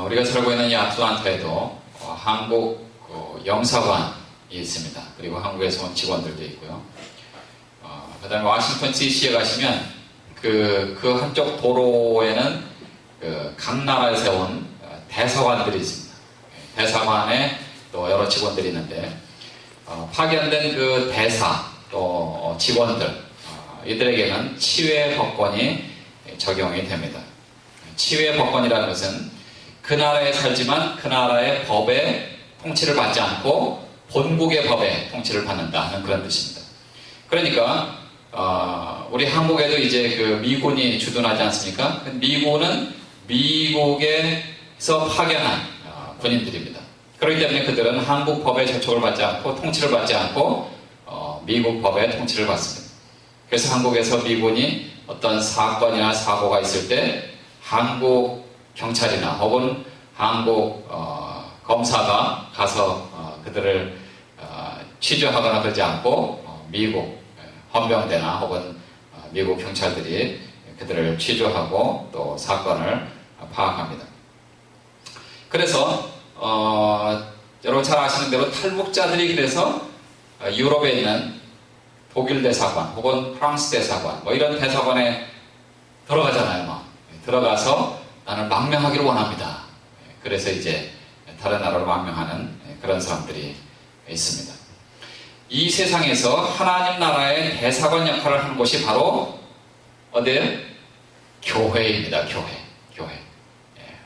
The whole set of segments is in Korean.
우리가 살고 있는 이 아틀란타에도 한국 영사관이 있습니다. 그리고 한국에서 온 직원들도 있고요. 그 다음에 워싱턴 DC에 가시면 그 한쪽 도로에는 각 나라에서 온 대사관들이 있습니다. 대사관에 또 여러 직원들이 있는데 파견된 그 대사 또 직원들 이들에게는 치외 법권이 적용이 됩니다. 치외 법권이라는 것은 그 나라에 살지만 그 나라의 법의 통치를 받지 않고 본국의 법의 통치를 받는다 하는 그런 뜻입니다. 그러니까 우리 한국에도 이제 그 미군이 주둔하지 않습니까? 미군은 미국에서 파견한 군인들입니다. 그렇기 때문에 그들은 한국 법의 저촉을 받지 않고 통치를 받지 않고 미국 법의 통치를 받습니다. 그래서 한국에서 미군이 어떤 사건이나 사고가 있을 때 한국 경찰이나 혹은 한국 검사가 가서 그들을 취조하거나 그러지 않고 미국 헌병대나 혹은 미국 경찰들이 그들을 취조하고 또 사건을 파악합니다. 그래서 여러분 잘 아시는 대로 탈북자들이 그래서 유럽에 있는 독일 대사관 혹은 프랑스 대사관 뭐 이런 대사관에 들어가잖아요. 들어가서 나는 망명하기를 원합니다. 그래서 이제 다른 나라로 망명하는 그런 사람들이 있습니다. 이 세상에서 하나님 나라의 대사관 역할을 하는 곳이 바로 어디예요? 교회입니다. 교회.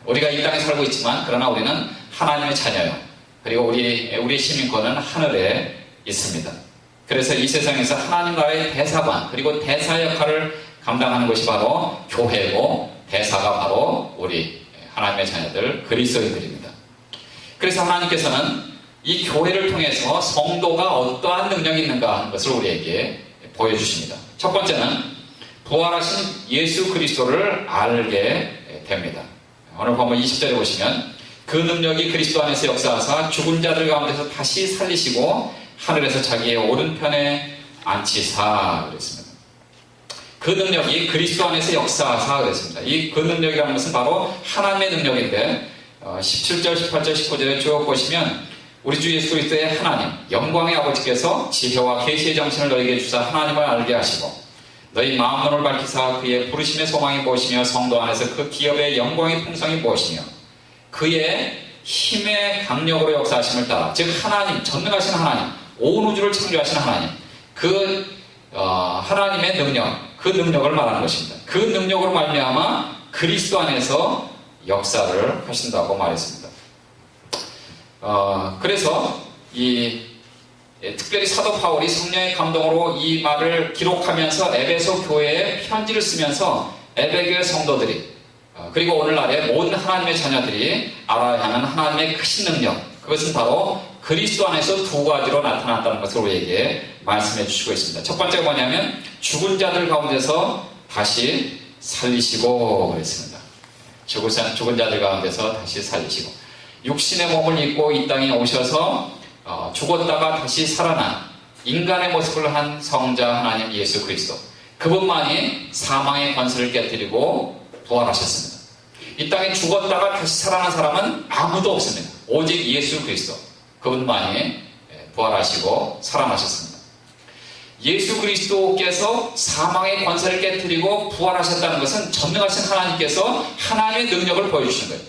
우리가 이 땅에 살고 있지만 그러나 우리는 하나님의 자녀요. 그리고 우리 시민권은 하늘에 있습니다. 그래서 이 세상에서 하나님 나라의 대사관 그리고 대사 역할을 감당하는 것이 바로 교회고 대사가 바로 우리 하나님의 자녀들 그리스도인들입니다. 그래서 하나님께서는 이 교회를 통해서 성도가 어떠한 능력이 있는가 하는 것을 우리에게 보여주십니다. 첫 번째는 부활하신 예수 그리스도를 알게 됩니다. 오늘 본문 20절에 보시면 그 능력이 그리스도 안에서 역사하사 죽은 자들 가운데서 다시 살리시고 하늘에서 자기의 오른편에 앉히사 그랬습니다. 그 능력이 그리스도 안에서 역사하사 그랬습니다. 그 능력이라는 것은 바로 하나님의 능력인데 17절, 18절, 19절에 쭉 보시면 우리 주 예수 그리스도의 하나님 영광의 아버지께서 지혜와 계시의 정신을 너희에게 주사 하나님을 알게 하시고 너희 마음문을 밝히사 그의 부르심의 소망이 무엇이며 성도 안에서 그 기업의 영광의 풍성이 무엇이며 그의 힘의 강력으로 역사하심을 따라 즉 하나님 전능하신 하나님 온 우주를 창조하신 하나님 하나님의 능력 그 능력을 말하는 것입니다. 그 능력으로 말미암아 그리스도 안에서 역사를 하신다고 말했습니다. 그래서 특별히 사도 바울이 성령의 감동으로 이 말을 기록하면서 에베소 교회에 편지를 쓰면서 에베교회 성도들이 그리고 오늘날의 모든 하나님의 자녀들이 알아야 하는 하나님의 크신 능력 그것은 바로 그리스도 안에서 두 가지로 나타났다는 것을 우리에게 말씀해 주시고 있습니다. 첫 번째가 뭐냐면 죽은 자들 가운데서 다시 살리시고 그랬습니다. 죽은 자들 가운데서 다시 살리시고 육신의 몸을 입고 이 땅에 오셔서 죽었다가 다시 살아난 인간의 모습을 한 성자 하나님 예수 그리스도 그분만이 사망의 권세를 깨뜨리고 부활하셨습니다. 이 땅에 죽었다가 다시 살아난 사람은 아무도 없습니다. 오직 예수 그리스도 그분만이 부활하시고 살아나셨습니다. 예수 그리스도께서 사망의 권세를 깨뜨리고 부활하셨다는 것은 전능하신 하나님께서 하나님의 능력을 보여주신 거예요.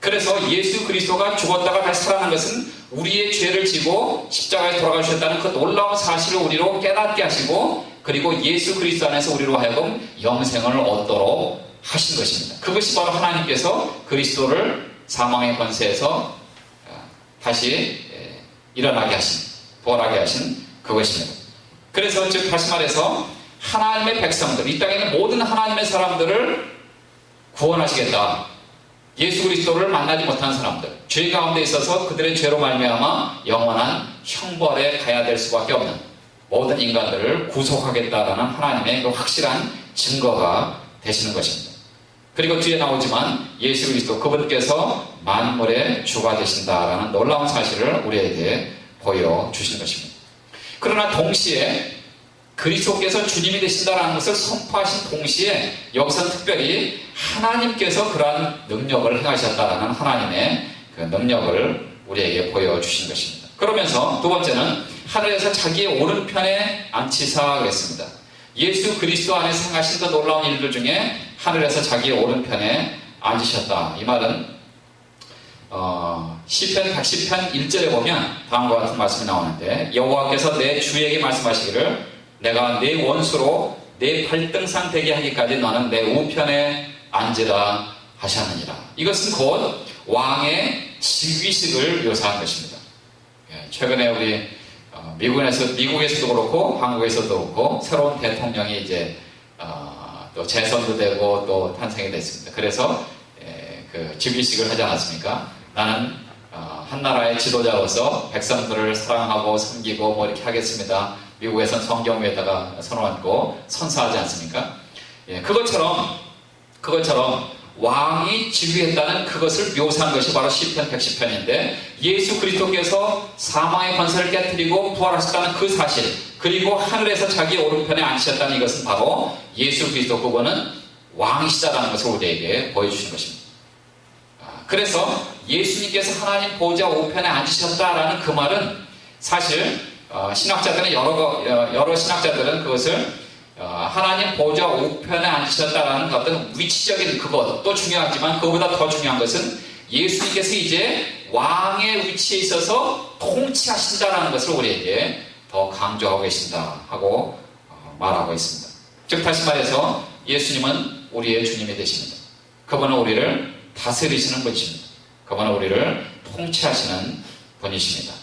그래서 예수 그리스도가 죽었다가 다시 살아난 것은 우리의 죄를 지고 십자가에 돌아가셨다는 그 놀라운 사실을 우리로 깨닫게 하시고 그리고 예수 그리스도 안에서 우리로 하여금 영생을 얻도록 하신 것입니다. 그것이 바로 하나님께서 그리스도를 사망의 권세에서 다시 일어나게 하신 부활하게 하신 그것입니다. 그래서 즉 다시 말해서 하나님의 백성들 이 땅에 있는 모든 하나님의 사람들을 구원하시겠다. 예수 그리스도를 만나지 못한 사람들 죄 가운데 있어서 그들의 죄로 말미암아 영원한 형벌에 가야 될 수밖에 없는 모든 인간들을 구속하겠다라는 하나님의 그 확실한 증거가 되시는 것입니다. 그리고 뒤에 나오지만 예수 그리스도 그분께서 만물의 주가 되신다라는 놀라운 사실을 우리에게 보여주신 것입니다. 그러나 동시에 그리스도께서 주님이 되신다는 것을 선포하신 동시에 여기서 특별히 하나님께서 그러한 능력을 행하셨다라는 하나님의 그 능력을 우리에게 보여주신 것입니다. 그러면서 두 번째는 하늘에서 자기의 오른편에 앉히사 그랬습니다. 예수 그리스도 안에서 행하신 그 놀라운 일들 중에 하늘에서 자기의 오른편에 앉으셨다. 이 말은 시편 110편 1절에 보면 다음과 같은 말씀이 나오는데, 여호와께서 내 주에게 말씀하시기를 내가 내 원수로 내 발등상 되게 하기까지 너는 내 우편에 앉으라 하셨느니라. 이것은 곧 왕의 즉위식을 묘사한 것입니다. 최근에 우리 미국에서도 그렇고 한국에서도 그렇고 새로운 대통령이 이제 또 재선도 되고 또 탄생이 됐습니다. 그래서 그 즉위식을 하지 않았습니까? 나는 한 나라의 지도자로서 백성들을 사랑하고 섬기고 뭐 이렇게 하겠습니다. 미국에선 성경 위에다가 손을 선서하지 않습니까? 그것처럼 왕이 즉위했다는 그것을 묘사한 것이 바로 시편 110편인데, 예수 그리스도께서 사망의 권세를 깨뜨리고 부활하셨다는 그 사실, 그리고 하늘에서 자기 오른편에 앉으셨다는 이것은 바로 예수 그리스도, 그분은 왕이시다라는 것을 우리에게 보여주시는 것입니다. 그래서 예수님께서 하나님 보좌 우편에 앉으셨다라는 그 말은 사실 신학자들은 여러 신학자들은 그것을 하나님 보좌 우편에 앉으셨다라는 어떤 위치적인 그것도 중요하지만, 그보다 더 중요한 것은 예수님께서 이제 왕의 위치에 있어서 통치하신다라는 것을 우리에게 더 강조하고 계신다 하고 말하고 있습니다. 즉 다시 말해서 예수님은 우리의 주님이 되십니다. 그분은 우리를 다스리시는 분이십니다. 그분은 우리를 통치하시는 분이십니다.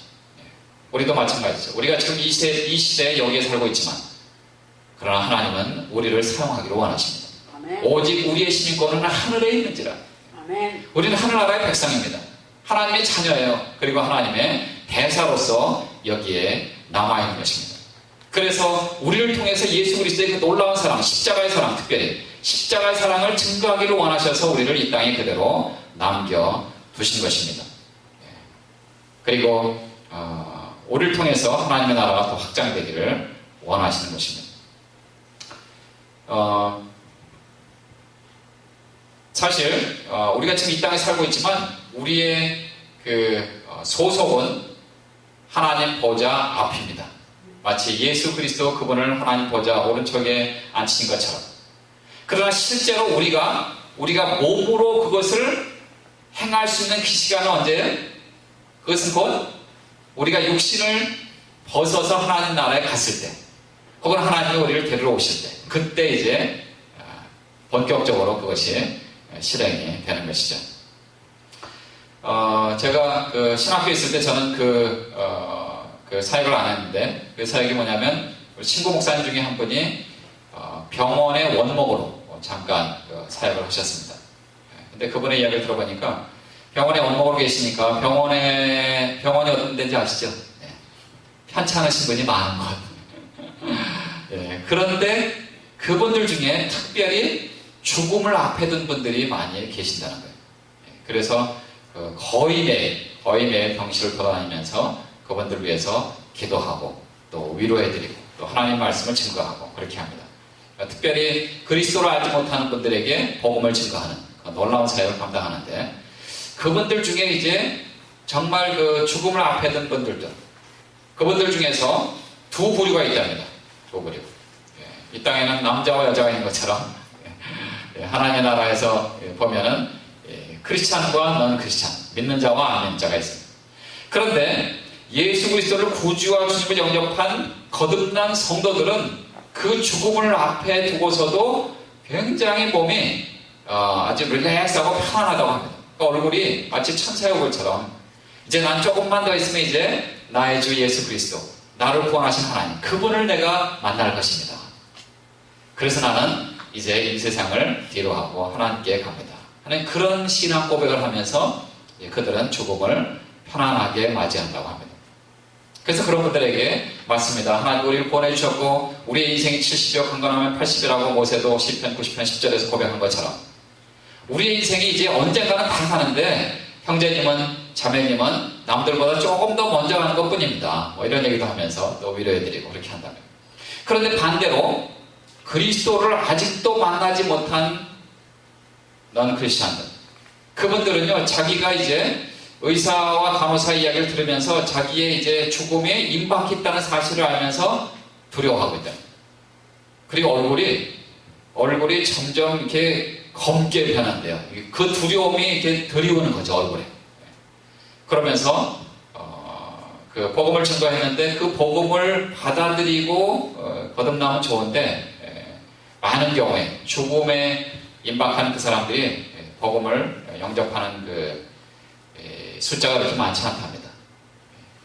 우리도 마찬가지죠. 우리가 지금 이 시대에 여기에 살고 있지만, 그러나 하나님은 우리를 사용하기를 원하십니다. 아멘. 오직 우리의 시민권은 하늘에 있는지라. 아멘. 우리는 하늘나라의 백성입니다. 하나님의 자녀예요. 그리고 하나님의 대사로서 여기에 남아있는 것입니다. 그래서 우리를 통해서 예수 그리스도의 그 놀라운 사랑, 십자가의 사랑, 특별히 십자가의 사랑을 증거하기를 원하셔서 우리를 이 땅에 그대로 남겨두신 것입니다. 그리고 우리를 통해서 하나님의 나라가 더 확장되기를 원하시는 것입니다. 사실 우리가 지금 이 땅에 살고 있지만 우리의 그 소속은 하나님 보좌 앞입니다. 마치 예수 그리스도 그분을 하나님 보좌 오른쪽에 앉히신 것처럼. 그러나 실제로 우리가 몸으로 그것을 행할 수 있는 그 시간은 언제예요? 그것은 곧 우리가 육신을 벗어서 하나님 나라에 갔을 때, 혹은 하나님이 우리를 데리러 오실 때, 그때 이제 본격적으로 그것이 실행이 되는 것이죠. 제가 그 신학교에 있을 때 저는 그 사역을 안 했는데, 그 사역이 뭐냐면 친구 목사님 중에 한 분이 병원의 원목으로 잠깐 사역을 하셨습니다. 근데 그분의 이야기를 들어보니까 병원의 원목으로 계시니까 병원이 어떤 데인지 아시죠? 편찮으신 분이 많은 것. 그런데 그분들 중에 특별히 죽음을 앞에 둔 분들이 많이 계신다는 거예요. 그래서 거의 매일 병실을 돌아다니면서 그분들 위해서 기도하고 또 위로해드리고 또 하나님 말씀을 증거하고 그렇게 합니다. 특별히 그리스도를 알지 못하는 분들에게 복음을 증거하는 놀라운 사역을 감당하는데, 그분들 중에 이제 정말 그 죽음을 앞에 둔 분들도, 그분들 중에서 두 부류가 있답니다. 두 부류. 이 땅에는 남자와 여자가 있는 것처럼 하나님의 나라에서 보면은 크리스찬과 넌 크리스찬, 믿는 자와 안 믿는 자가 있습니다. 그런데 예수 그리스도를 구주와 주님을 영접한 거듭난 성도들은 그 죽음을 앞에 두고서도 굉장히 몸이 아주 릴렉스하고 편안하다고 합니다. 그러니까 얼굴이 마치 천사의 얼굴처럼, 이제 난 조금만 더 있으면 이제 나의 주 예수 그리스도, 나를 구원하신 하나님, 그분을 내가 만날 것입니다. 그래서 나는 이제 이 세상을 뒤로하고 하나님께 갑니다 하는 그런 신앙 고백을 하면서 그들은 죽음을 편안하게 맞이한다고 합니다. 그래서 그런 분들에게 맞습니다. 하나님 우리를 보내주셨고 우리의 인생이 70여 강건하면 80이라고 모세도 시편 90편 10절에서 고백한 것처럼 우리의 인생이 이제 언젠가는 다 가는데, 형제님은 자매님은 남들보다 조금 더 먼저 가는 것 뿐입니다. 뭐 이런 얘기도 하면서 또 위로해드리고 그렇게 한다면, 그런데 반대로 그리스도를 아직도 만나지 못한 넌 크리스찬들, 그분들은요, 자기가 이제 의사와 간호사 이야기를 들으면서 자기의 이제 죽음에 임박했다는 사실을 알면서 두려워하고 있다. 그리고 얼굴이 점점 이렇게 검게 변한대요. 그 두려움이 이렇게 드리우는 거죠, 얼굴에. 그러면서 그 복음을 전가했는데 그 복음을 받아들이고 거듭나면 좋은데 많은 경우에 죽음에 임박하는 그 사람들이 복음을 영접하는 그 숫자가 그렇게 많지 않답니다.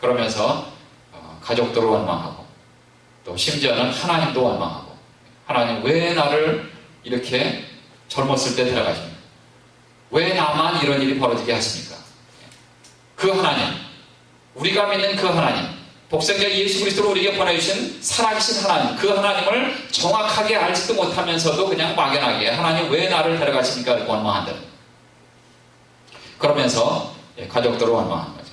그러면서 가족들을 원망하고 또 심지어는 하나님도 원망하고, 하나님 왜 나를 이렇게 젊었을 때 데려가십니까? 왜 나만 이런 일이 벌어지게 하십니까? 그 하나님, 우리가 믿는 그 하나님, 독생자 예수 그리스도를 우리에게 보내주신 살아계신 하나님, 그 하나님을 정확하게 알지도 못하면서도 그냥 막연하게 하나님 왜 나를 데려가십니까? 이렇게 원망한다는 거예요. 그러면서 가족들을 원망하는 거죠.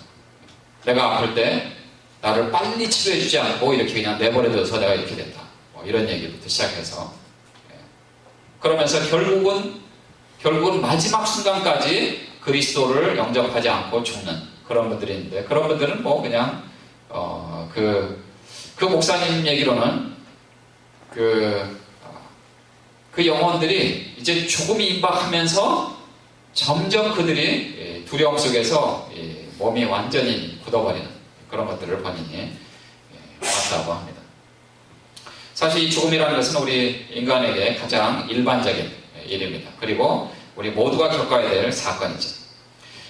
내가 아플 때 나를 빨리 치료해주지 않고 이렇게 그냥 내버려둬서 내가 이렇게 됐다. 뭐 이런 얘기부터 시작해서, 그러면서 결국은 마지막 순간까지 그리스도를 영접하지 않고 죽는 그런 분들이 있는데, 그런 분들은 뭐 그냥 그 목사님 얘기로는 그 영혼들이 이제 죽음이 임박하면서 점점 그들이 두려움 속에서 몸이 완전히 굳어버리는 그런 것들을 본인이 봤다고 합니다. 사실 이 죽음이라는 것은 우리 인간에게 가장 일반적인 일입니다. 그리고 우리 모두가 겪어야 될 사건이죠.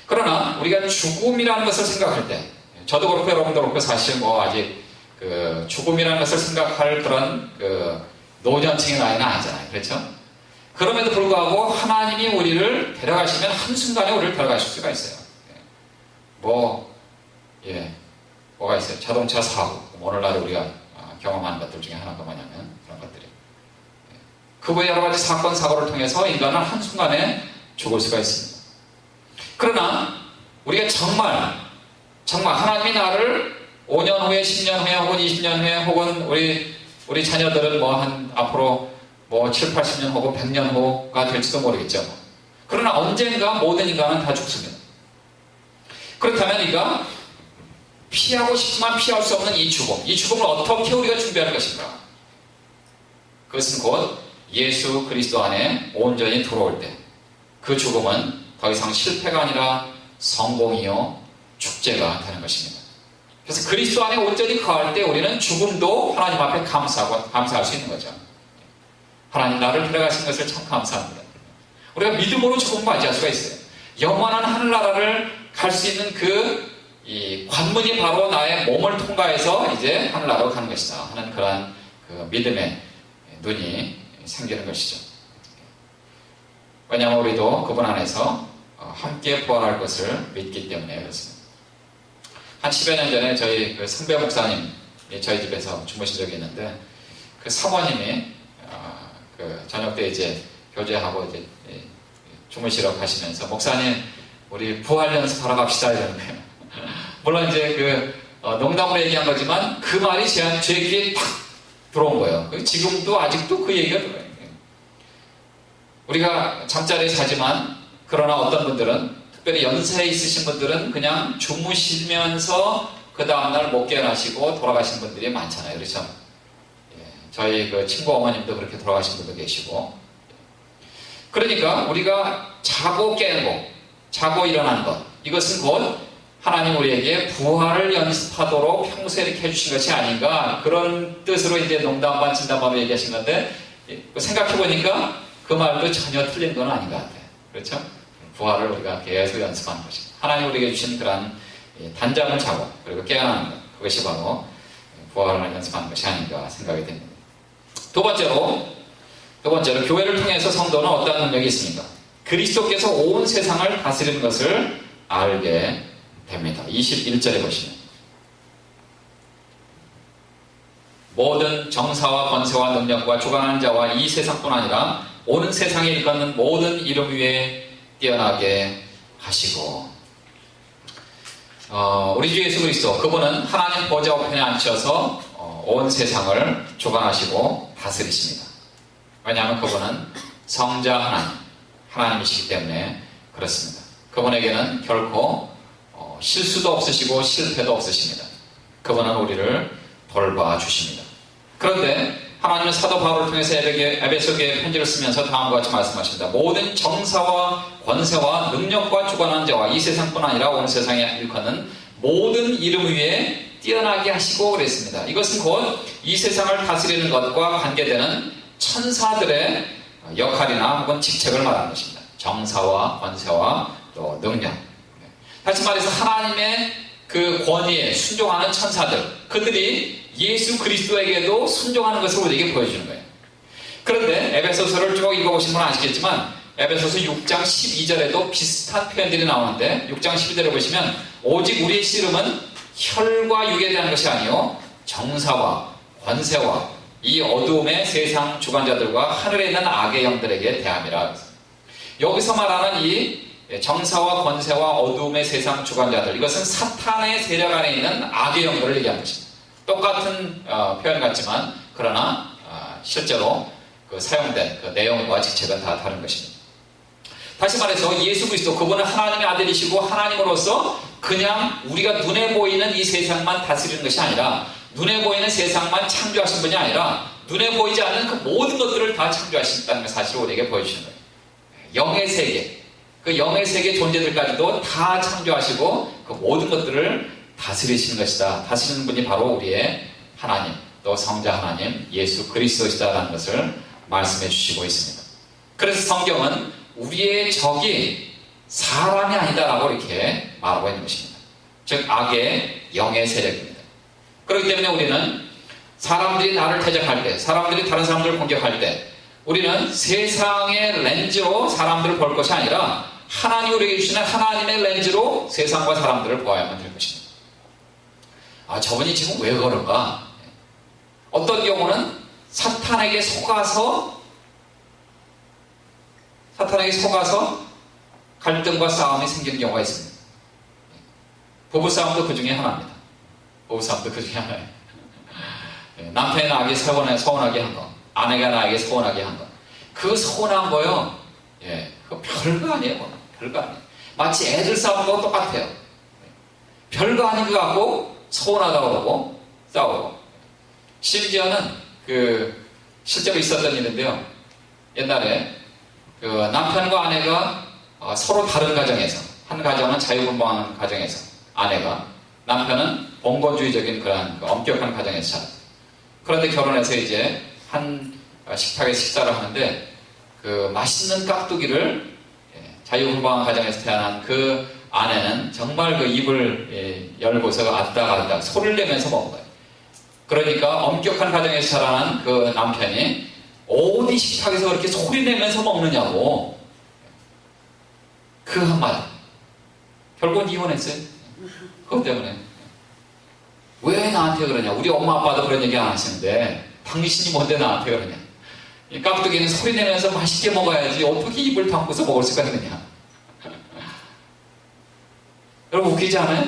그러나 우리가 죽음이라는 것을 생각할 때, 저도 그렇고 여러분도 그렇고 사실 뭐 아직 그 죽음이라는 것을 생각할 그런 그 노년층의 나이는 아니잖아요. 그렇죠? 그럼에도 불구하고 하나님이 우리를 데려가시면 한순간에 우리를 데려가실 수가 있어요. 뭐가 있어요? 자동차 사고, 오늘날 우리가 경험하는 것들 중에 하나가 뭐냐면 그런 것들이. 그 외 여러 가지 사건, 사고를 통해서 인간은 한순간에 죽을 수가 있습니다. 그러나 우리가 정말 하나님이 나를 5년 후에, 10년 후에, 혹은 20년 후에, 혹은 우리 자녀들은 뭐 한 앞으로 뭐 7, 80년 혹은 100년 후가 될지도 모르겠죠. 그러나 언젠가 모든 인간은 다 죽습니다. 그렇다면 우리가 피하고 싶지만 피할 수 없는 이 죽음을 어떻게 우리가 준비할 것인가? 그것은 곧 예수 그리스도 안에 온전히 들어올 때 그 죽음은 더 이상 실패가 아니라 성공이요 축제가 되는 것입니다. 그래서 그리스도 안에 온전히 거할 때 우리는 죽음도 하나님 앞에 감사할 수 있는 거죠. 하나님 나를 데려가신 것을 참 감사합니다. 우리가 믿음으로 죽음을 맞이할 수가 있어요. 영원한 하늘나라를 갈 수 있는 이 관문이 바로 나의 몸을 통과해서 이제 하늘나라로 가는 것이다 하는 그러한 그 믿음의 눈이 생기는 것이죠. 왜냐하면 우리도 그분 안에서 함께 부활할 것을 믿기 때문에 그렇습니다. 한 10여 년 전에 저희 그 선배 목사님 저희 집에서 주무신 적이 있는데, 그 사모님이 그 저녁 때 이제 교제하고 이제 주무시러 가시면서 목사님 우리 부활 연습하러 갑시다 이러는 거예요. 물론 이제 농담으로 얘기한 거지만 그 말이 제 귀에 탁 들어온 거예요. 지금도 아직도 그 얘기가 들어요. 우리가 잠자리에 자지만, 그러나 어떤 분들은, 특별히 연세 있으신 분들은 그냥 주무시면서 그 다음날 못 깨어나시고 돌아가신 분들이 많잖아요. 그렇죠? 저희 그 친구 어머님도 그렇게 돌아가신 분도 계시고. 그러니까 우리가 자고 깨고 자고 일어나는 것, 이것은 곧 하나님 우리에게 부활을 연습하도록 평소에 이렇게 해주신 것이 아닌가, 그런 뜻으로 이제 농담 반 진담 반으로 얘기하신 건데, 생각해보니까 그 말도 전혀 틀린 건 아닌 것 같아요. 그렇죠? 부활을 우리가 계속 연습하는 것입니다. 하나님 우리에게 주신 그러한 단잠을 자고 그리고 깨어나는 것, 그것이 바로 부활을 연습하는 것이 아닌가 생각이 됩니다. 두 번째로 교회를 통해서 성도는 어떤 능력이 있습니까? 그리스도께서 온 세상을 다스리는 것을 알게 됩니다. 21절에 보시면 모든 정사와 권세와 능력과 주관하는 자와 이 세상뿐 아니라 오는 세상에 일컫는 모든 이름 위에 뛰어나게 하시고, 우리 주 예수 그리스도, 그분은 하나님 보좌 우편에 앉혀서 온 세상을 주관하시고 다스리십니다. 왜냐하면 그분은 성자 하나님이시기 때문에 그렇습니다. 그분에게는 결코 실수도 없으시고 실패도 없으십니다. 그분은 우리를 돌봐주십니다. 그런데 하나님은 사도 바울을 통해서 에베소교회 편지를 쓰면서 다음과 같이 말씀하십니다. 모든 정사와 권세와 능력과 주관하는 자와 이 세상뿐 아니라 온 세상에 일컫는 모든 이름 위에 뛰어나게 하시고 그랬습니다. 이것은 곧 이 세상을 다스리는 것과 관계되는 천사들의 역할이나 혹은 직책을 말하는 것입니다. 정사와 권세와 또 능력. 다시 말해서 하나님의 그 권위에 순종하는 천사들, 그들이 예수 그리스도에게도 순종하는 것을 우리에게 보여주는 거예요. 그런데 에베소서를 쭉 읽어보신 분은 아시겠지만 에베소서 6장 12절에도 비슷한 표현들이 나오는데 6장 12절에 보시면 오직 우리의 씨름은 혈과 육에 대한 것이 아니요 정사와 권세와 이 어두움의 세상 주관자들과 하늘에 있는 악의 영들에게 대함이라. 여기서 말하는 이 정사와 권세와 어두움의 세상 주관자들, 이것은 사탄의 세력 안에 있는 악의 영들을 얘기하는 것입니다. 똑같은 표현 같지만 그러나 실제로 그 사용된 그 내용과 직책은 다 다른 것입니다. 다시 말해서 예수 그리스도, 그분은 하나님의 아들이시고 하나님으로서 그냥 우리가 눈에 보이는 이 세상만 다스리는 것이 아니라, 눈에 보이는 세상만 창조하신 분이 아니라 눈에 보이지 않는 그 모든 것들을 다 창조하신다는 사실을 우리에게 보여주시는 거예요. 영의 세계, 그 영의 세계 존재들까지도 다 창조하시고 그 모든 것들을 다스리시는 것이다. 다스리는 분이 바로 우리의 하나님, 또 성자 하나님 예수 그리스도시다라는 것을 말씀해 주시고 있습니다. 그래서 성경은 우리의 적이 사람이 아니다라고 이렇게 말하고 있는 것입니다. 즉 악의 영의 세력입니다. 그렇기 때문에 우리는 사람들이 나를 대적할 때, 사람들이 다른 사람들을 공격할 때 우리는 세상의 렌즈로 사람들을 볼 것이 아니라 하나님 우리에게 주시는 하나님의 렌즈로 세상과 사람들을 보아야만 될 것입니다. 저분이 지금 왜 그런가? 어떤 경우는 사탄에게 속아서 갈등과 싸움이 생기는 경우가 있습니다. 부부싸움도 그 중에 하나입니다. 부부싸움도 그 중에 하나예요. 남편이 나에게 서운하게 한 거, 아내가 나에게 서운하게 한 거, 그 서운한 거요, 그거 별거 아니에요. 별거 아니에요. 마치 애들 싸우는 거와 똑같아요. 별거 아닌 거 갖고 서운하다고 그러고 싸우고. 심지어는 실제로 있었던 일인데요. 옛날에 남편과 아내가 서로 다른 가정에서, 한 가정은 자유분방한 가정에서 아내가, 남편은 봉건주의적인 그런 엄격한 가정에서 살았어요. 그런데 결혼해서 이제 한 식탁에서 식사를 하는데 맛있는 깍두기를 자유분방한 가정에서 태어난 그 아내는 정말 그 입을 열고서 아닥아닥 소리를 내면서 먹은 거예요. 그러니까 엄격한 가정에서 자라난 그 남편이 어디 식탁에서 그렇게 소리 내면서 먹느냐고, 그 한마디. 결국은 이혼했어요. 그것 때문에. 왜 나한테 그러냐? 우리 엄마 아빠도 그런 얘기 안 하시는데 당신이 뭔데 나한테 그러냐? 이 깍두기는 소리 내면서 맛있게 먹어야지 어떻게 입을 담고서 먹을 수가 있느냐? 여러분 웃기지 않아요?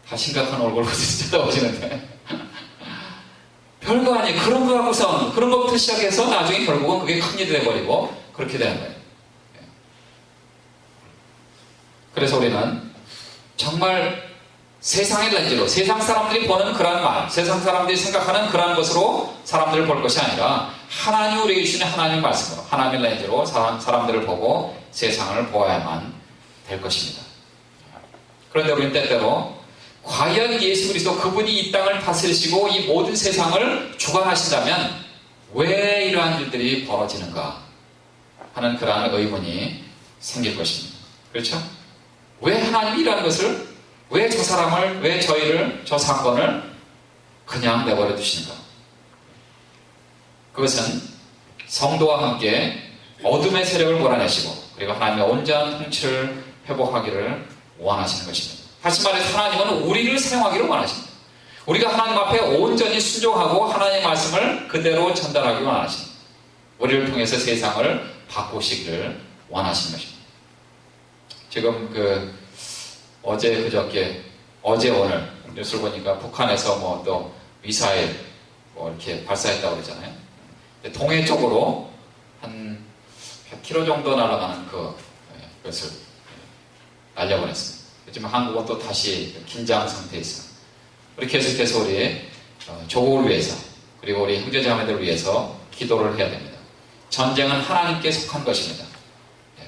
다 심각한 얼굴로 쳐다보시는데 별거 아니에요. 그런 거 갖고 싸우는 거, 그런 것부터 시작해서 나중에 결국은 그게 큰일이 돼버리고 그렇게 되는 거예요. 그래서 우리는 정말 세상의 렌즈로, 세상 사람들이 보는 그러한 말, 세상 사람들이 생각하는 그러한 것으로 사람들을 볼 것이 아니라 하나님 우리에게 주시는 하나님의 말씀으로, 하나님의 렌즈로 사람들을 보고 세상을 보아야만 될 것입니다. 그런데 우리는 때때로 과연 예수 그리스도 그분이 이 땅을 다스리시고 이 모든 세상을 주관하신다면 왜 이러한 일들이 벌어지는가 하는 그러한 의문이 생길 것입니다. 그렇죠? 왜 하나님이 이러한 것을, 왜 저 사람을, 왜 저희를, 저 사건을 그냥 내버려 두시는가? 그것은 성도와 함께 어둠의 세력을 몰아내시고 그리고 하나님의 온전한 통치를 회복하기를 원하시는 것입니다. 다시 말해서 하나님은 우리를 사용하기를 원하십니다. 우리가 하나님 앞에 온전히 순종하고 하나님의 말씀을 그대로 전달하기 원하십니다. 우리를 통해서 세상을 바꾸시기를 원하시는 것입니다. 지금 어제 그저께, 어제 오늘 뉴스를 보니까 북한에서 뭐 또 미사일 뭐 이렇게 발사했다고 그러잖아요. 동해 쪽으로 한 100km 정도 날아가는 그것을 날려보냈습니다. 지금 한국은 또 다시 긴장 상태에 있습니다. 우리 계속해서 우리 조국을 위해서 그리고 우리 형제자매들을 위해서 기도를 해야 됩니다. 전쟁은 하나님께 속한 것입니다.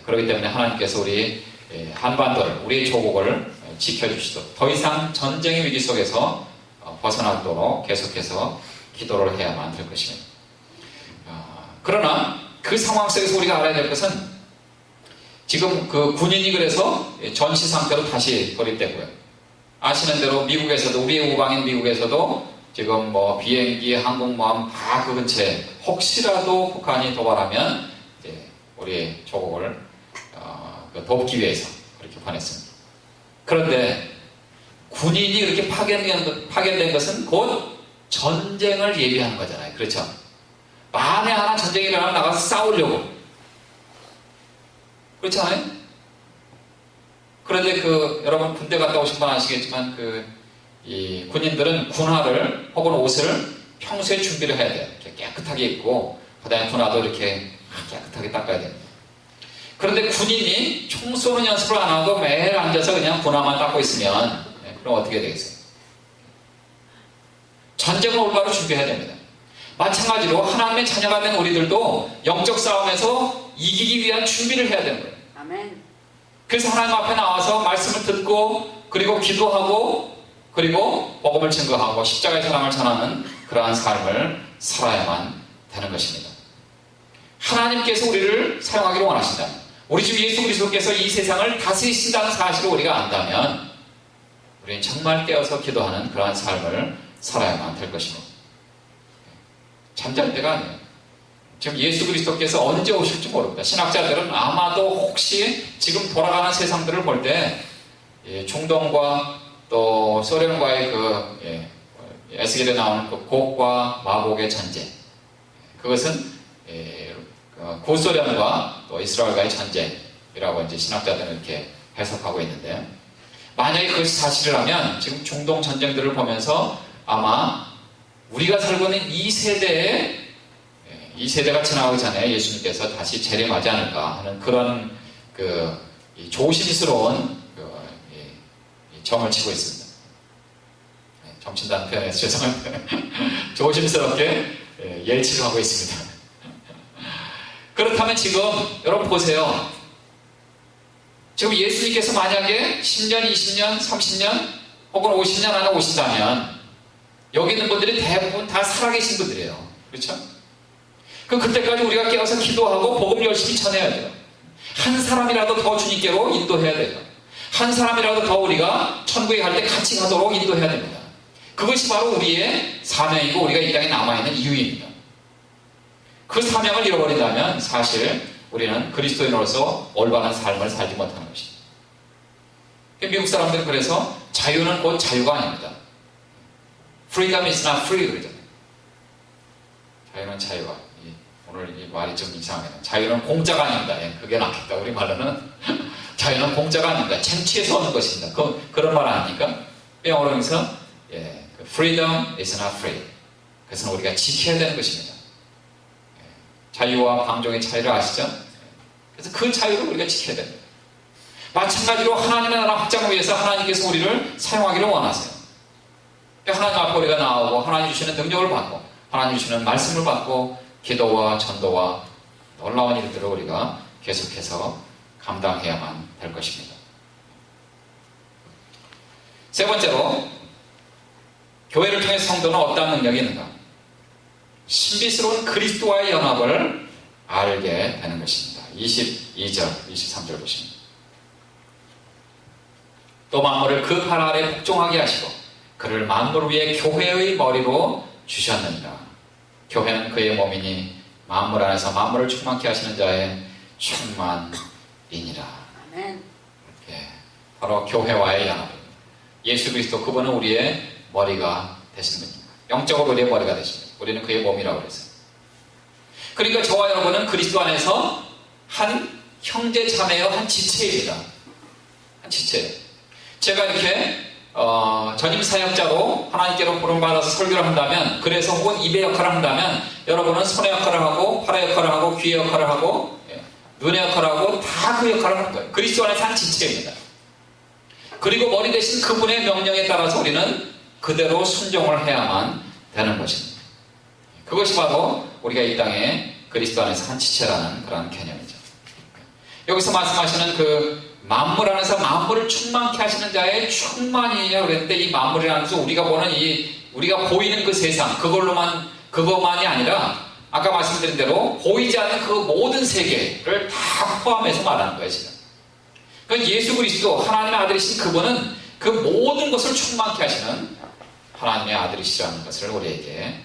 그렇기 때문에 하나님께서 우리 한반도를, 우리의 조국을 지켜주시도록 더 이상 전쟁의 위기 속에서 벗어나도록 계속해서 기도를 해야만 될 것입니다. 그러나 그 상황 속에서 우리가 알아야 될 것은 지금 그 군인이 그래서 전시 상태로 다시 고립됐고요. 아시는 대로 미국에서도, 우리의 우방인 미국에서도 지금 뭐 비행기, 항공모함 다 그 근처에 혹시라도 북한이 도발하면 이제 우리의 조국을 돕기 위해서 그렇게 보냈습니다. 그런데 군인이 그렇게 파견된 것은 곧 전쟁을 예비하는 거잖아요. 그렇죠? 만에 하나 전쟁이 일어나면 나가서 싸우려고. 그렇지 않아요? 그런데 여러분 군대 갔다 오신 분 아시겠지만 이 군인들은 군화를 혹은 옷을 평소에 준비를 해야 돼요. 이렇게 깨끗하게 입고 그 다음에 군화도 이렇게 깨끗하게 닦아야 됩니다. 그런데 군인이 총 쏘는 연습을 안 하고 매일 앉아서 그냥 군화만 닦고 있으면 그럼 어떻게 되겠어요? 전쟁을 올바로 준비해야 됩니다. 마찬가지로 하나님의 자녀가 된 우리들도 영적 싸움에서 이기기 위한 준비를 해야 되는 거예요. 아멘. 그래서 하나님 앞에 나와서 말씀을 듣고 그리고 기도하고 그리고 복음을 증거하고 십자가의 사랑을 전하는 그러한 삶을 살아야만 되는 것입니다. 하나님께서 우리를 사용하기를 원하신다면, 우리 주 예수 그리스도께서 이 세상을 다스리신다는 사실을 우리가 안다면 우리는 정말 깨어서 기도하는 그러한 삶을 살아야만 될 것입니다. 잠잘 때가 아니에요. 지금 예수 그리스도께서 언제 오실지 모릅니다. 신학자들은 아마도 혹시 지금 돌아가는 세상들을 볼 때 중동과 또 소련과의 에스겔에 나오는 그 곡과 마곡의 전쟁, 그것은 구소련과 또 이스라엘과의 전쟁이라고 이제 신학자들은 이렇게 해석하고 있는데, 만약에 그것이 사실이라면 지금 중동 전쟁들을 보면서 아마 우리가 살고 있는 이 세대가 지나가기 전에 예수님께서 다시 재림하지 않을까 하는 그런 조심스러운 점을 치고 있습니다. 점친다는 표현에서 죄송한데 조심스럽게 예치를 하고 있습니다. 그렇다면 지금 여러분 보세요. 지금 예수님께서 만약에 10년, 20년, 30년 혹은 50년 안에 오신다면 여기 있는 분들이 대부분 다 살아계신 분들이에요. 그렇죠? 그때까지 우리가 깨어서 기도하고 복음 열심히 전해야 돼요. 한 사람이라도 더 주님께로 인도해야 돼요. 한 사람이라도 더 우리가 천국에 갈 때 같이 가도록 인도해야 됩니다. 그것이 바로 우리의 사명이고 우리가 이 땅에 남아있는 이유입니다. 그 사명을 잃어버린다면 사실 우리는 그리스도인으로서 올바른 삶을 살지 못하는 것입니다. 미국 사람들은 그래서 자유는 곧 자유가 아닙니다. Freedom is not free 그러잖아요. 자유는 자유가, 오늘 이 말이 좀 이상해요. 자유는 공짜가 아닙니다. 그게 낫겠다. 우리 말로는 자유는 공짜가 아닙니다. 쟁취해서 오는 것입니다. 그런 말 아닙니까? 영어로서 Freedom is not free. 그것은 우리가 지켜야 되는 것입니다. 자유와 방종의 차이를 아시죠? 그래서 그 자유를 우리가 지켜야 됩니다. 마찬가지로 하나님의 나라 확장을 위해서 하나님께서 우리를 사용하기를 원하세요. 하나님 앞에 우리가 나오고 하나님 주시는 능력을 받고 하나님 주시는 말씀을 받고 기도와 전도와 놀라운 일들을 우리가 계속해서 감당해야만 될 것입니다. 세 번째로, 교회를 통해 성도는 어떠한 능력이 있는가? 신비스러운 그리스도와의 연합을 알게 되는 것입니다. 22절, 23절 보십니다. 또 만물을 그 발 아래 복종하게 하시고 그를 만물 위에 교회의 머리로 주셨느니라. 교회는 그의 몸이니 만물 안에서 만물을 충만케 하시는 자의 충만이니라. 아멘. 바로 교회와의 연합입니다. 예수 그리스도 그분은 우리의 머리가 되신 분입니다. 영적으로 우리의 머리가 되십니다. 우리는 그의 몸이라고 그랬어요. 그러니까 저와 여러분은 그리스도 안에서 한 형제 자매여 한 지체입니다. 한 지체예요. 제가 이렇게 전임 사역자로 하나님께로 부름받아서 설교를 한다면, 그래서 혹은 입의 역할을 한다면, 여러분은 손의 역할을 하고 팔의 역할을 하고 귀의 역할을 하고 눈의 역할을 하고 다 그 역할을 하는 거예요. 그리스도 안에서 한 지체입니다. 그리고 머리 대신 그분의 명령에 따라서 우리는 그대로 순종을 해야만 되는 것입니다. 그것이 바로 우리가 이 땅에 그리스도 안에서 한 지체라는 그런 개념이죠. 여기서 말씀하시는 그 만물 안에서 만물을 충만케 하시는 자의 충만이냐 그랬는데, 이 만물이라는 것은 우리가 보는 우리가 보이는 그 세상, 그것만이 아니라 아까 말씀드린 대로 보이지 않는 그 모든 세계를 다 포함해서 말하는 거예요, 지금. 그러니까 예수 그리스도 하나님의 아들이신 그분은 그 모든 것을 충만케 하시는 하나님의 아들이시라는 것을 우리에게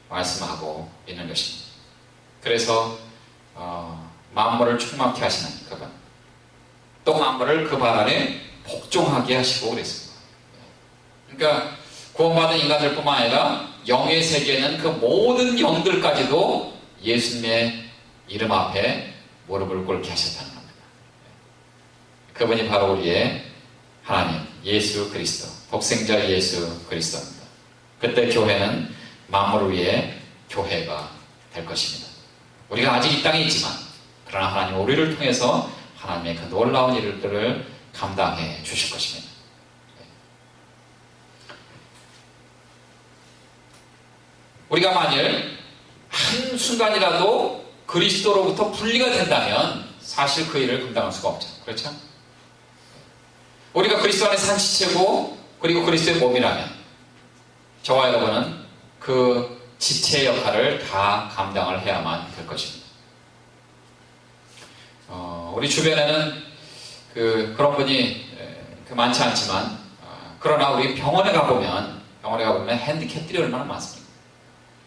말씀하고 있는 것입니다. 그래서 만물을 충만케 하시는 그분, 또 만물을 그 발 아래 복종하게 하시고 그랬습니다. 그러니까 구원받은 인간들뿐만 아니라 영의 세계에는 그 모든 영들까지도 예수님의 이름 앞에 무릎을 꿇게 하셨다는 겁니다. 그분이 바로 우리의 하나님 예수 그리스도, 독생자 예수 그리스도입니다. 그때 교회는 만물을 위해 교회가 될 것입니다. 우리가 아직 이 땅에 있지만, 그러나 하나님 우리를 통해서 하나님의 그 놀라운 일들을 감당해 주실 것입니다. 우리가 만일 한순간이라도 그리스도로부터 분리가 된다면 사실 그 일을 감당할 수가 없죠. 그렇죠? 우리가 그리스도 안에서 한 지체고, 그리고 그리스도의 몸이라면 저와 여러분은 그 지체의 역할을 다 감당을 해야만 될 것입니다. 우리 주변에는 그런 분이 많지 않지만, 그러나 우리 병원에 가보면 핸디캡들이 얼마나 많습니까?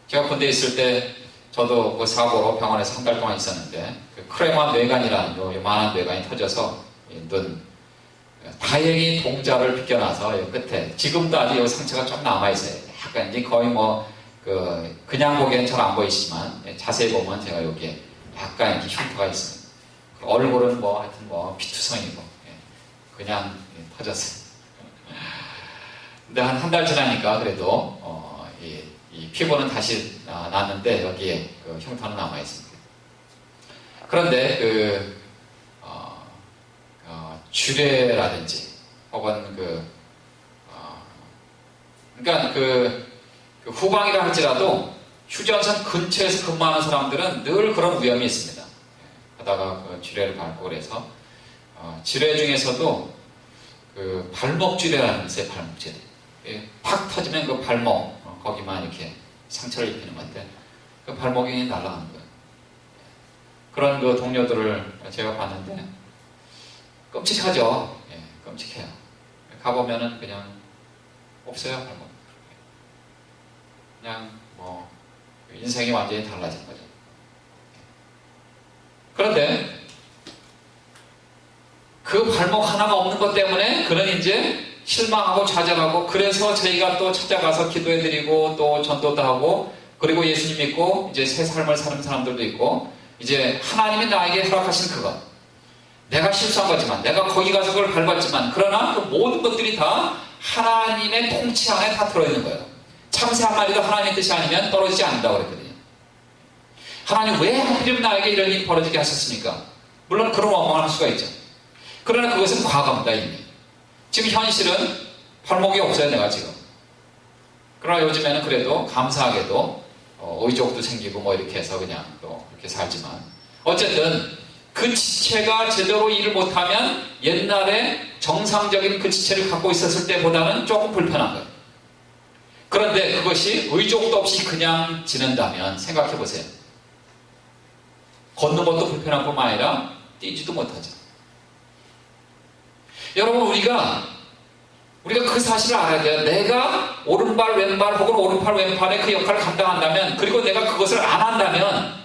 제가 군대에 있을 때 저도 그 사고로 병원에서 한 달 동안 있었는데, 그 크레마 뇌관이라는 요만한 뇌관이 터져서 다행히 동자를 비껴놔서 끝에 지금도 아직 이 상처가 좀 남아있어요. 약간 이제 거의 그냥 보기에는 잘 안 보이시지만 자세히 보면 제가 여기에 약간 이렇게 흉터가 있습니다. 얼굴은 하여튼 피투성이고 그냥 터졌어요. 근데 한 달 지나니까 그래도 이 피부는 다시 났는데 여기에 그 흉터는 남아 있습니다. 그런데 주례라든지 혹은 그러니까 후방이라 할지라도 휴전선 근처에서 근무하는 사람들은 늘 그런 위험이 있습니다. 하다가 주례를 밟고 그래서 주례 중에서도 발목 주례라는 게 있어요. 발목 주례. 팍 터지면 그 발목 거기만 이렇게 상처를 입히는 건데 그 발목이 날아가는 거예요. 그런 동료들을 제가 봤는데 끔찍하죠. 끔찍해요. 가보면은 그냥 없어요, 발목. 그냥 인생이 완전히 달라진 거죠. 그런데 그 발목 하나가 없는 것 때문에 그는 이제 실망하고 좌절하고, 그래서 저희가 또 찾아가서 기도해드리고 또 전도도 하고, 그리고 예수님 믿고 이제 새 삶을 사는 사람들도 있고, 이제 하나님이 나에게 허락하신 그것, 내가 실수한 거지만, 내가 거기 가서 그걸 밟았지만, 그러나 그 모든 것들이 다 하나님의 통치 안에 다 들어있는 거예요. 참새 한 마리도 하나님의 뜻이 아니면 떨어지지 않는다고 그랬거든요. 하나님 왜 하필이면 나에게 이런 일이 벌어지게 하셨습니까? 물론 그런 원망을 할 수가 있죠. 그러나 그것은 과거입니다. 이미 지금 현실은 발목이 없어요, 내가 지금. 그러나 요즘에는 그래도 감사하게도 의족도 생기고 이렇게 해서 그냥 또 그렇게 살지만, 어쨌든 그 지체가 제대로 일을 못하면 옛날에 정상적인 그 지체를 갖고 있었을 때보다는 조금 불편한 거예요. 그런데 그것이 의족도 없이 그냥 지낸다면 생각해 보세요. 걷는 것도 불편한 뿐만 아니라 뛰지도 못하죠. 여러분, 우리가 그 사실을 알아야 돼요. 내가 오른발 왼발 혹은 오른팔 왼팔의 그 역할을 감당한다면, 그리고 내가 그것을 안 한다면,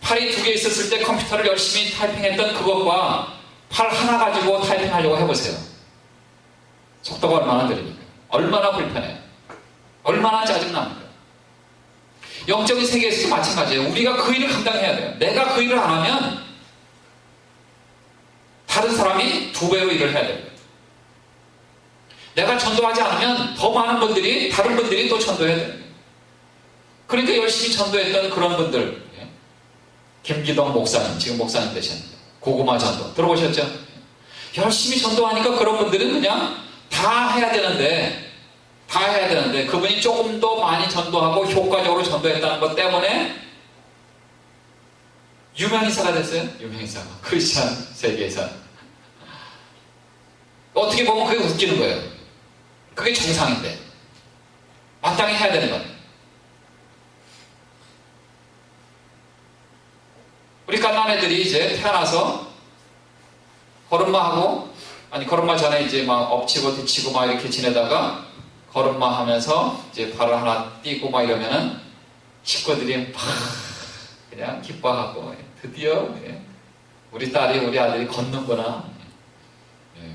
팔이 두 개 있었을 때 컴퓨터를 열심히 타이핑했던 그것과 팔 하나 가지고 타이핑하려고 해보세요. 속도가 얼마나 느립니까? 얼마나 불편해요. 얼마나 짜증납니까? 영적인 세계에서도 마찬가지예요. 우리가 그 일을 감당해야 돼요. 내가 그 일을 안 하면 다른 사람이 두 배로 일을 해야 됩니다. 내가 전도하지 않으면 더 많은 분들이, 다른 분들이 또 전도해야 되는 거예요. 그러니까 열심히 전도했던 그런 분들, 김기동 목사님, 지금 목사님 되셨는데 고구마 전도 들어보셨죠? 열심히 전도하니까 그런 분들은 그냥 다 해야 되는데 그분이 조금 더 많이 전도하고 효과적으로 전도했다는 것 때문에 유명인사가 됐어요. 유명인사가. 크리스찬 세계에서. 어떻게 보면 그게 웃기는 거예요. 그게 정상인데 마땅히 해야 되는 거예요. 우리 갓난 애들이 이제 태어나서 걸음마하고, 아니 걸음마 전에 이제 막 엎치고 뒤치고 막 이렇게 지내다가 걸음마 하면서 이제 발을 하나 띄고 막 이러면은 식구들이 막 그냥 기뻐하고, 드디어 우리 딸이 우리 아들이 걷는구나.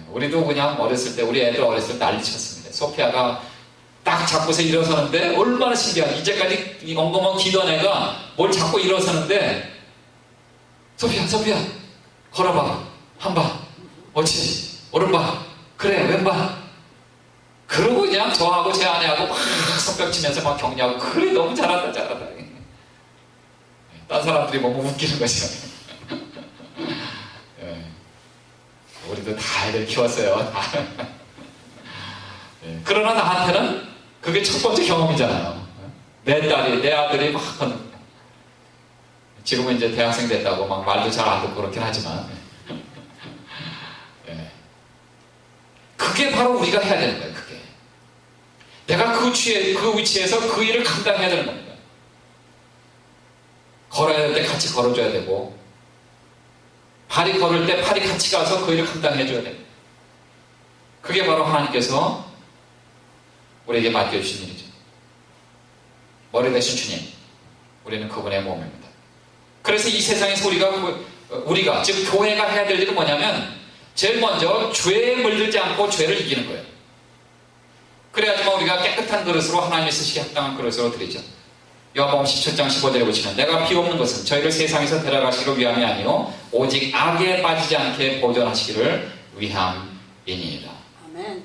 우리도 그냥 어렸을 때, 우리 애들 어렸을 때 난리쳤습니다. 소피아가 딱 잡고서 일어서는데 얼마나 신기하지. 이제까지 이 엉거멍 기던 애가 뭘 잡고 일어서는데, 소피아 걸어봐, 한발, 옳지, 오른발, 그래, 왼발. 그러고 그냥 저하고 제 아내하고 막 손뼉 치면서 막 격려하고, 그래, 너무 잘한다. 딴 사람들이 보면 웃기는 거죠. 우리도 다 애들 키웠어요. 그러나 나한테는 그게 첫 번째 경험이잖아요. 내 딸이, 내 아들이 막 지금은 이제 대학생 됐다고 막 말도 잘 안 듣고 그렇긴 하지만, 그게 바로 우리가 해야 되는 거예요. 그게 내가 그 위치에서 그 일을 감당해야 되는 겁니다. 걸어야 될 때 같이 걸어줘야 되고, 팔이 걸을 때 팔이 같이 가서 그 일을 감당해줘야 됩니다. 그게 바로 하나님께서 우리에게 맡겨주신 일이죠. 머리 대신 주님, 우리는 그분의 몸입니다. 그래서 이 세상에서 우리가 즉 교회가 해야 될 일은 뭐냐면, 제일 먼저 죄에 물들지 않고 죄를 이기는 거예요. 그래야지만 우리가 깨끗한 그릇으로 하나님이 쓰시기 합당한 그릇으로 드리죠. 요한복음 17장 15절에 보시면, 내가 비옵는 것은 저희를 세상에서 데려가시기를 위함이 아니요 오직 악에 빠지지 않게 보존하시기를 위함이니이다. 아멘.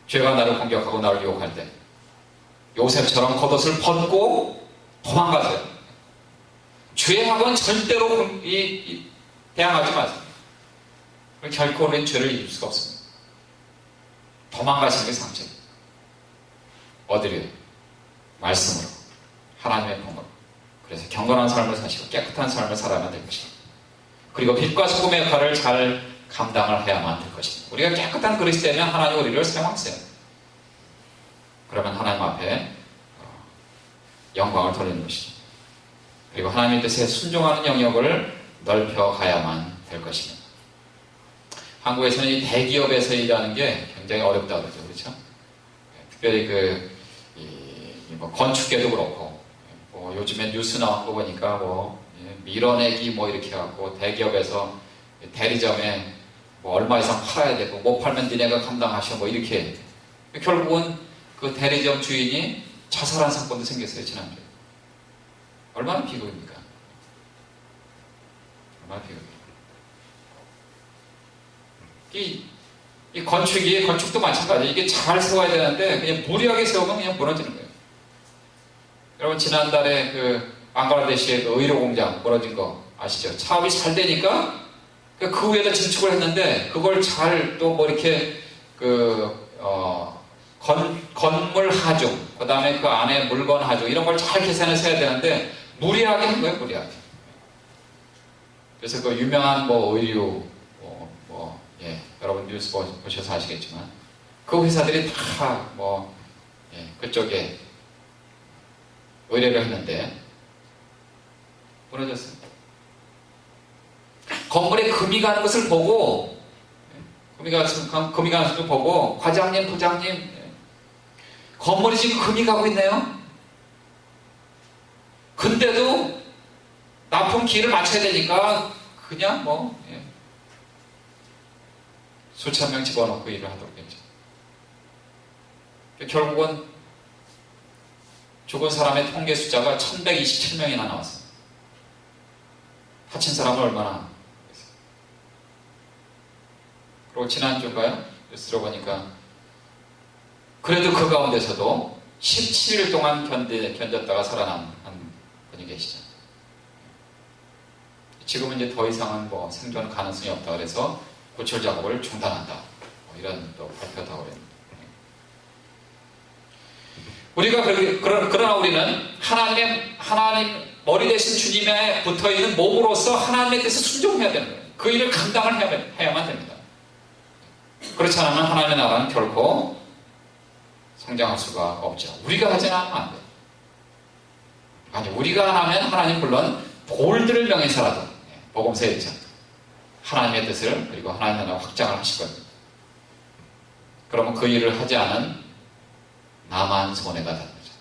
죄가 나를 공격하고 나를 유혹할 때 요셉처럼 겉옷을 벗고 도망가세요. 죄하고는 절대로 대항하지 마세요. 결코 우리는 죄를 이길 수가 없습니다. 도망가시는 게 상책이에요. 어디로요? 말씀으로, 하나님의 품으로. 그래서 경건한 삶을 사시고 깨끗한 삶을 살아야만 될 것입니다. 그리고 빛과 소금의 역할을 잘 감당을 해야만 될 것입니다. 우리가 깨끗한 그릇이 되면 하나님 우리를 사용하세요. 그러면 하나님 앞에 영광을 돌리는 것이죠. 그리고 하나님의 뜻에 순종하는 영역을 넓혀가야만 될 것입니다. 한국에서는 이 대기업에서 일하는 게 굉장히 어렵다고 그러죠. 그렇죠? 특별히 뭐 건축계도 그렇고, 뭐 요즘에 뉴스 나온 거 보니까 밀어내기 이렇게 해갖고 대기업에서 대리점에 얼마 이상 팔아야 되고, 못 팔면 니네가 감당하셔 이렇게. 결국은 그 대리점 주인이 자살한 사건도 생겼어요, 지난주에. 얼마나 비극입니까? 얼마나 비극이에요. 이 건축도 마찬가지예요. 이게 잘 세워야 되는데 그냥 무리하게 세우면 그냥 무너지는 거예요. 여러분, 지난달에 방글라데시의 의료 공장 무너진 거 아시죠? 사업이 잘 되니까 그 위에다 증축을 했는데, 그걸 잘 또 이렇게 건물 하중, 그 다음에 그 안에 물건 하중, 이런 걸 잘 계산해서 해야 되는데 무리하게 한 거예요, 무리하게. 그래서 그 유명한 의류 여러분 뉴스 보셔서 아시겠지만, 그 회사들이 다 그쪽에 의뢰를 했는데 무너졌어요. 건물에 금이 가는 것을 보고, 금이 가는 것을 보고, 과장님, 부장님, 건물이 지금 금이 가고 있네요. 근데도 납품 기일을 맞춰야 되니까 그냥 수천 명 집어넣고 일을 하도록 했죠. 결국은 죽은 사람의 통계 숫자가 1127명이나 나왔어요. 다친 사람은 얼마나? 그리고 지난주인가요? 뉴스로 보니까 그래도 그 가운데서도 17일 동안 견뎠다가 살아난 한 분이 계시죠. 지금은 이제 더 이상은 뭐 생존 가능성이 없다 그래서 구출 작업을 중단한다. 뭐 이런 또 발표도 하고 있습니다. 우리가 그러나 우리는 하나님 머리 대신 주님에 붙어 있는 몸으로서 하나님의 뜻에 순종해야 되는 거예요. 그 일을 감당을 해야만 됩니다. 그렇지 않으면 하나님의 나라는 결코 성장할 수가 없죠. 우리가 하지 않으면 안 돼요. 아니, 우리가 안 하면 하나님 물론 돌들을 명해서라도 복음서에 있죠. 하나님의 뜻을 그리고 하나님의 나라 확장을 하실 겁니다. 그러면 그 일을 하지 않은 나만 손해가 되는 거죠.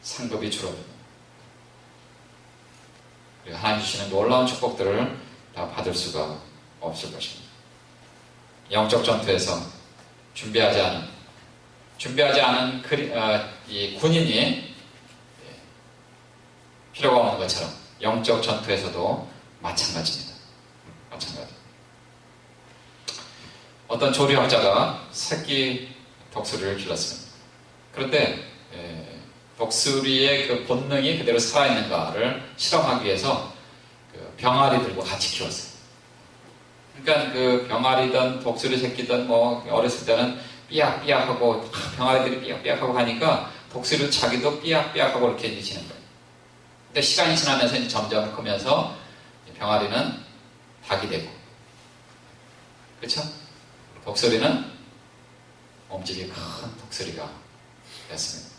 상급이 줄어듭니다. 그리고 하나님 주시는 놀라운 축복들을 다 받을 수가 없을 것입니다. 영적 전투에서 준비하지 않은 이 군인이 필요가 없는 것처럼 영적 전투에서도 마찬가지입니다. 어떤 조류학자가 새끼 독수리를 길렀습니다. 그런데 독수리의 그 본능이 그대로 살아있는가를 실험하기 위해서 그 병아리들과 같이 키웠어요. 그러니까 그 병아리든 독수리 새끼든 뭐 어렸을 때는 삐약삐약하고 병아리들이 삐약삐약하고 하니까 독수리 자기도 삐약삐약하고 이렇게 지는 거예요. 근데 시간이 지나면서 이제 점점 크면서 병아리는 닭이 되고, 그렇죠? 독수리는 몸집이 큰 독수리가 됐습니다.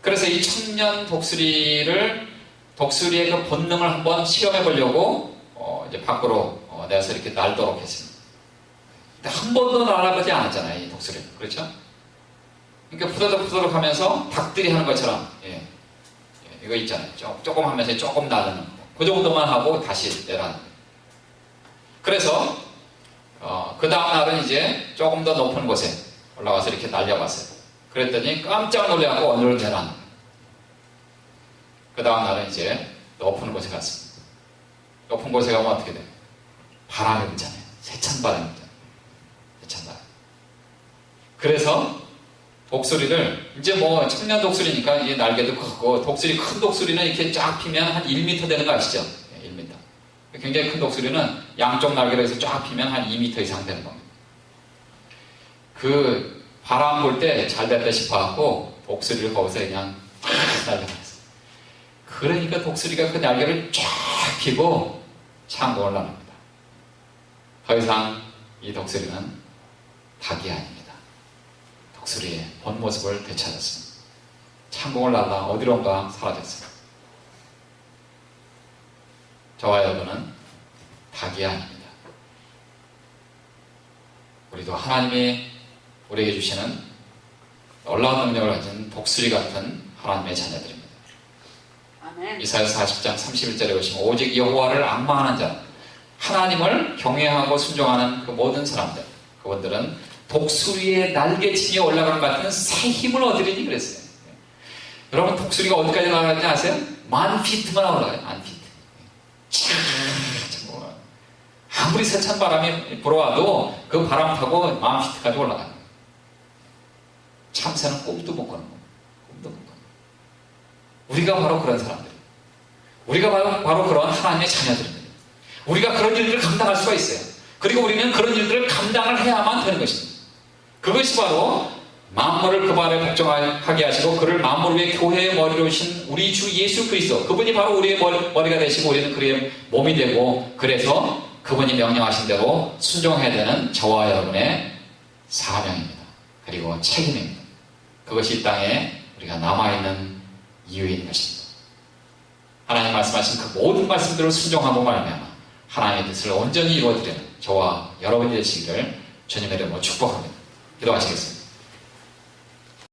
그래서 이 청년 독수리의 그 본능을 한번 시험해 보려고 이제 밖으로 내서 이렇게 날도록 했습니다. 근데 한 번도 날아보지 않았잖아요, 이 독수리는. 그렇죠? 그러니까 푸더덕 하면서 닭들이 하는 것처럼, 이거 있잖아요. 조금 하면서 조금 나르는 거. 그 정도만 하고 다시 내려가는 거예요. 그래서, 그 다음 날은 이제 조금 더 높은 곳에 올라가서 이렇게 날려봤어요. 그랬더니 깜짝 놀래갖고 어디로 내려가는 거예요. 그 다음 날은 이제 높은 곳에 갔습니다. 높은 곳에 가면 어떻게 돼요? 바람이 불잖아요. 세찬 바람이 불잖아요. 세찬 바람. 그래서 독수리를 이제 뭐 청년 독수리니까 이제 날개도 크고 독수리 큰 독수리는 이렇게 쫙 피면 한 1m 되는 거 아시죠? 1m. 굉장히 큰 독수리는 양쪽 날개로 해서 쫙 피면 한 2m 이상 되는 겁니다. 그 바람 불 때 잘 됐다 싶어갖고 독수리를 거기서 그냥 날려버렸어요. 그러니까 독수리가 그 날개를 쫙 피고 창공을 나눕니다. 더 이상 이 독수리는 닭이 아닙니다. 독수리의 본 모습을 되찾았습니다. 창공을 날라 어디론가 사라졌습니다. 저와 여러분은 닭이 아닙니다. 우리도 하나님이 우리에게 주시는 놀라운 능력을 가진 독수리 같은 하나님의 자녀들입니다. 이사야서 40장 31절에 보시면 오직 여호와를 앙망하는 자, 하나님을 경외하고 순종하는 그 모든 사람들, 그분들은 독수리의 날개침에 올라간 것 같은 새 힘을 얻으리니 그랬어요. 여러분 독수리가 어디까지 올라가는지 아세요? 10,000피트만 올라가요. 10,000피트. 아무리 세찬 바람이 불어와도 그 바람 타고 10,000피트까지 올라가요. 참새는 꿈도 못 꾸는 거예요. 꿈도 못 꾸는 거예요. 우리가 바로 그런 사람들. 우리가 바로 그런 하나님의 자녀들입니다. 우리가 그런 일들을 감당할 수가 있어요. 그리고 우리는 그런 일들을 감당을 해야만 되는 것입니다. 그것이 바로 만물을 그 발에 복종하게 하시고 그를 만물 위에 교회의 머리로 오신 우리 주 예수 그리스도, 그분이 바로 우리의 머리가 되시고 우리는 그의 몸이 되고, 그래서 그분이 명령하신 대로 순종해야 되는 저와 여러분의 사명입니다. 그리고 책임입니다. 그것이 이 땅에 우리가 남아있는 이유인 것입니다. 하나님 말씀하신 그 모든 말씀들을 순종하고 말미암아 하나님의 뜻을 온전히 이루어드리는 저와 여러분이 되시기를 주님의 이름으로 축복합니다. 기도하시겠습니다.